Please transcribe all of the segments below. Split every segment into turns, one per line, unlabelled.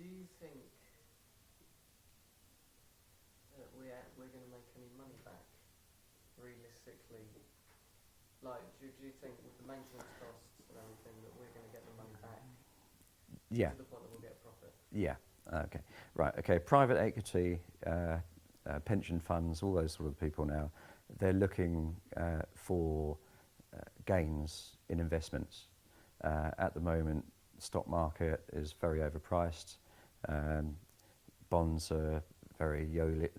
you think that we're going to make any money back, realistically? Like, do you think with the maintenance costs and everything that we're going to get the money back?
Yeah.
To the point that we'll get a profit?
Yeah. Okay. Right. Okay. Private equity, pension funds, all those sort of people now, they're looking for gains in investments. At the moment, the stock market is very overpriced. Bonds are very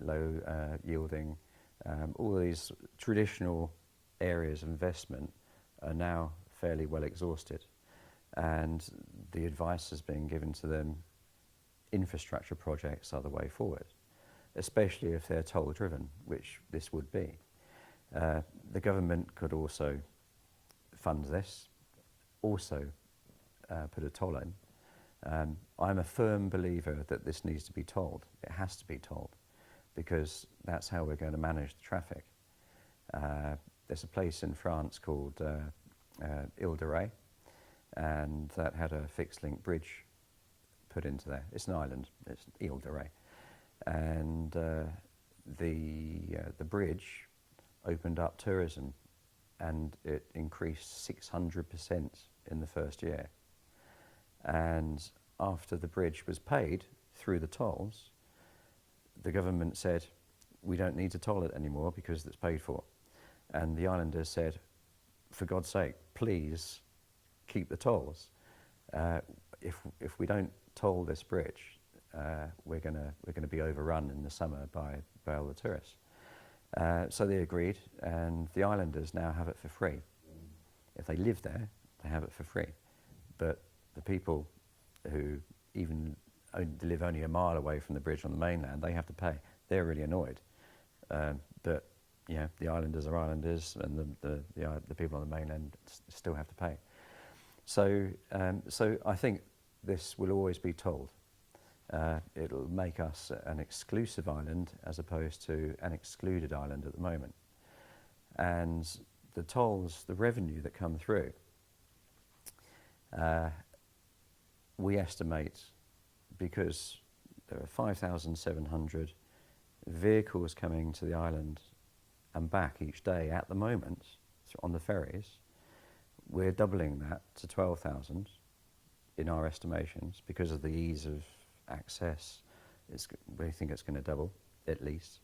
low yielding. All these traditional areas of investment are now fairly well exhausted, and the advice has been given to them: infrastructure projects are the way forward, especially if they're toll driven, which this would be. The government could also fund this, also put a toll in. I'm a firm believer that this needs to be tolled. It has to be tolled, because that's how we're going to manage the traffic. There's a place in France called Ile-de-Ré, and that had a fixed link bridge put into there. It's an island, it's Ile-de-Ré. And the bridge opened up tourism, and it increased 600% in the first year. And after the bridge was paid through the tolls, the government said, we don't need to toll it anymore because it's paid for. And the islanders said, for God's sake, please keep the tolls. If we don't toll this bridge, we're gonna be overrun in the summer by all the tourists. So they agreed, and the islanders now have it for free. If they live there, they have it for free. But the people who even live only a mile away from the bridge on the mainland, they have to pay. They're really annoyed. But yeah, the islanders are islanders, and the people on the mainland still have to pay. So I think this will always be tolled. It'll make us an exclusive island as opposed to an excluded island at the moment. And the tolls, the revenue that come through, we estimate, because there are 5,700 vehicles coming to the island and back each day at the moment on the ferries, we're doubling that to 12,000 in our estimations because of the ease of access. We think it's going to double, at least.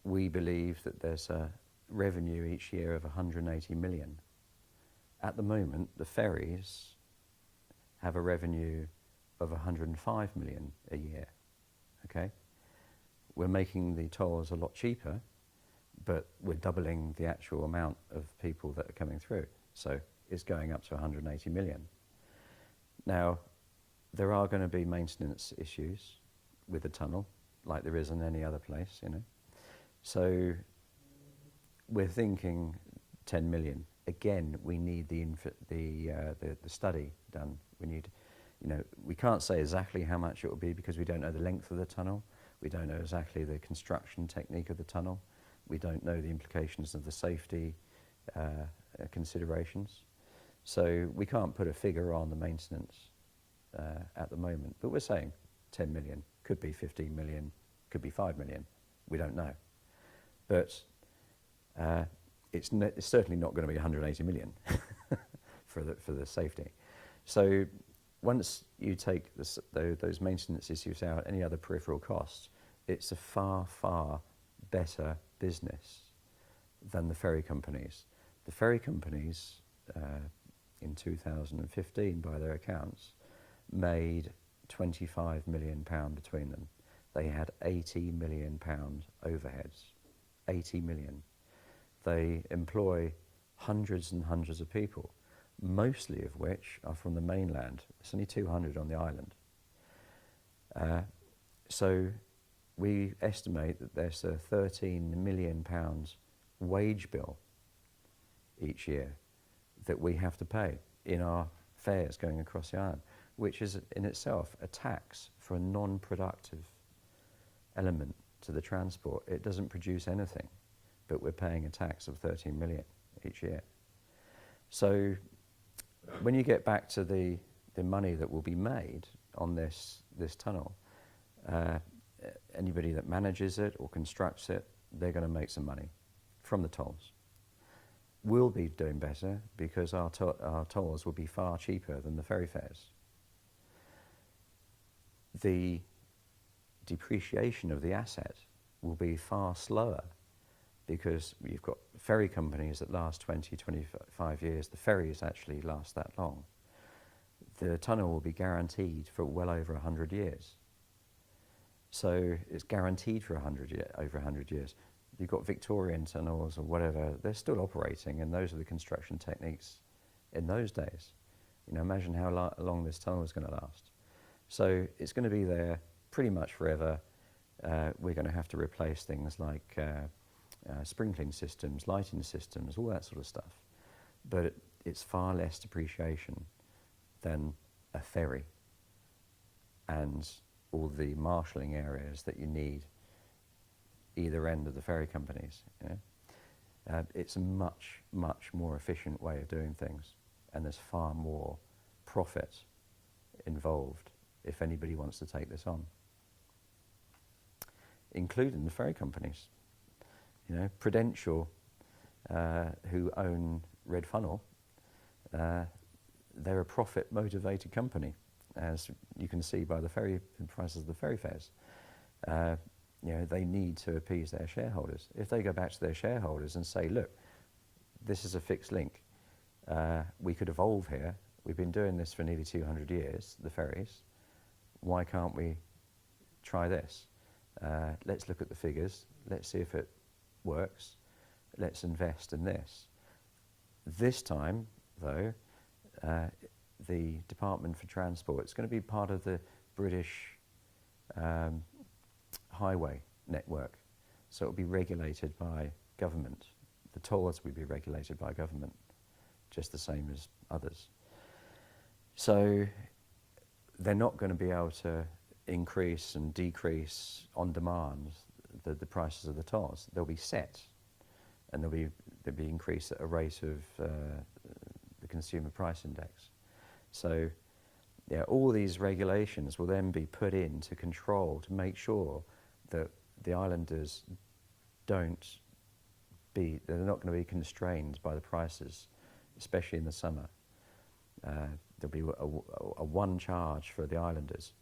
We believe that there's a revenue each year of 180 million. At the moment, the ferries have a revenue of 105 million a year, okay? We're making the tolls a lot cheaper, but we're doubling the actual amount of people that are coming through. So it's going up to 180 million. Now, there are going to be maintenance issues with the tunnel, like there is in any other place, you know. So we're thinking 10 million. Again, we need the study done. We need, you know, we can't say exactly how much it will be because we don't know the length of the tunnel. We don't know exactly the construction technique of the tunnel. We don't know the implications of the safety considerations. So we can't put a figure on the maintenance at the moment. But we're saying 10 million, could be 15 million, could be 5 million. We don't know. But it's certainly not going to be 180 million for the safety. So once you take those maintenance issues out, any other peripheral costs, it's a far, far better business than the ferry companies. The ferry companies, in 2015, by their accounts, made £25 million between them. They had £80 million overheads. 80 million. They employ hundreds and hundreds of people, mostly of which are from the mainland. There's only 200 on the island. So we estimate that there's a £13 million wage bill each year that we have to pay in our fares going across the island, which is in itself a tax for a non-productive element to the transport. It doesn't produce anything, but we're paying a tax of 13 million each year. So when you get back to the the money that will be made on this tunnel, anybody that manages it or constructs it, they're going to make some money from the tolls. We'll be doing better because our tolls will be far cheaper than the ferry fares. The depreciation of the asset will be far slower because you've got ferry companies that last 20, 25 years. The ferries actually last that long. The tunnel will be guaranteed for well over 100 years. So it's guaranteed for over 100 years. You've got Victorian tunnels or whatever, they're still operating, and those are the construction techniques in those days. You know, imagine how long this tunnel is going to last. So it's going to be there pretty much forever. We're going to have to replace things like sprinkling systems, lighting systems, all that sort of stuff. But it's far less depreciation than a ferry and all the marshalling areas that you need either end of the ferry companies. You know? It's a much, much more efficient way of doing things, and there's far more profit involved if anybody wants to take this on, including the ferry companies. You know, Prudential, who own Red Funnel, they're a profit-motivated company, as you can see by the prices of the ferry fares. You know, they need to appease their shareholders. If they go back to their shareholders and say, look, this is a fixed link, we could evolve here, we've been doing this for nearly 200 years, the ferries, why can't we try this? Let's look at the figures, let's see if it works, let's invest in this. This time, though, the Department for Transport is going to be part of the British highway network, so it will be regulated by government. The tolls will be regulated by government, just the same as others. So they're not going to be able to increase and decrease on demand the prices of the tolls. They'll be set, and they'll be increased at a rate of the consumer price index. So yeah, all these regulations will then be put in to control, to make sure that the islanders they're not going to be constrained by the prices, especially in the summer. There'll be a one charge for the islanders,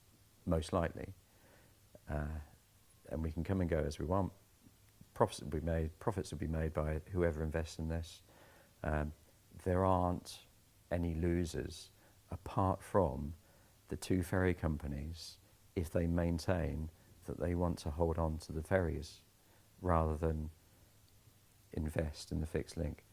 most likely, and we can come and go as we want. Profits will be made by whoever invests in this. There aren't any losers apart from the two ferry companies if they maintain that they want to hold on to the ferries rather than invest in the fixed link.